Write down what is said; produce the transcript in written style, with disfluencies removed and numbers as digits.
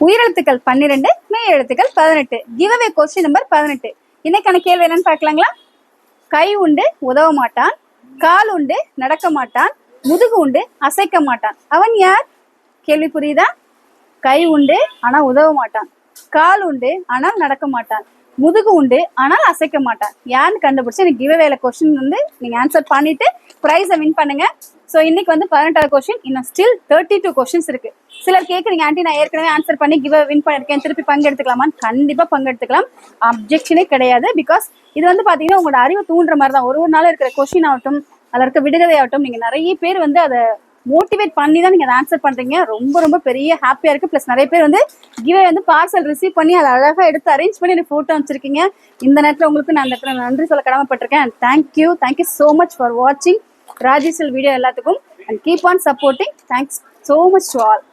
உயிரெழுத்துக்கள் 12, மெய் எழுத்துக்கள் 18. Giveaway question number 18. இன்னைக்கான கேள்வி என்னன்னு பார்க்கலாங்களா? கை உண்டு உதவ மாட்டான், கால் உண்டு நடக்க மாட்டான், முதுகு உண்டு அசைக்க மாட்டான். அவன் யார்? கேள்வி புரியுதா? கை உண்டு ஆனா உதவ மாட்டான், கால் உண்டு ஆனால் நடக்க மாட்டான், முதுகு உண்டு ஆனால் அசைக்க மாட்டான். யாருன்னு கண்டுபிடிச்சு எனக்கு கிவ்அவேல கொஸ்டின் வந்து நீங்க ஆன்சர் பண்ணிட்டு ப்ரைஸை வின் பண்ணுங்க. ஸோ இன்னைக்கு வந்து 18வது கொஸ்டின், இன்னும் ஸ்டில் 32 கொஸ்டின்ஸ் இருக்கு. சிலர் கேட்குறீங்க, ஆண்டி நான் ஏற்கனவே ஆன்சர் பண்ணி வின் பண்ணிருக்கேன், திருப்பி பங்கெடுத்துக்கலாமான்னு. கண்டிப்பா பங்கெடுத்துக்கலாம், அப்ஜெக்ஷனே கிடையாது. பிகாஸ் இது வந்து பாத்தீங்கன்னா உங்களோட அறிவை தூண்டுற மாதிரி தான். ஒரு நாள் இருக்கிற கொஸ்டின் ஆகட்டும், அதில் இருக்க விடுகதை ஆகட்டும், நீங்க நிறைய பேர் வந்து அதை மோட்டிவேட் பண்ணி தான் நீங்க அதை ஆன்சர் பண்றீங்க. ரொம்ப ரொம்ப பெரிய ஹாப்பியா இருக்கு. பிளஸ் நிறைய பேர் வந்து கிவ்அவே வந்து பார்சல் ரிசீவ் பண்ணி அதை அழகா எடுத்து அரேஞ்ச் பண்ணி எனக்கு போட்டோ வச்சிருக்கீங்க. இந்த நேரத்தில் உங்களுக்கு நான் அந்த இடத்துல நன்றி சொல்ல கடமைப்பட்டிருக்கேன். தேங்க்யூ ஸோ மச் ஃபார் வாட்சிங் ராஜேஸ்வல் வீடியோ எல்லாத்துக்கும். And keep on supporting. Thanks so much to all.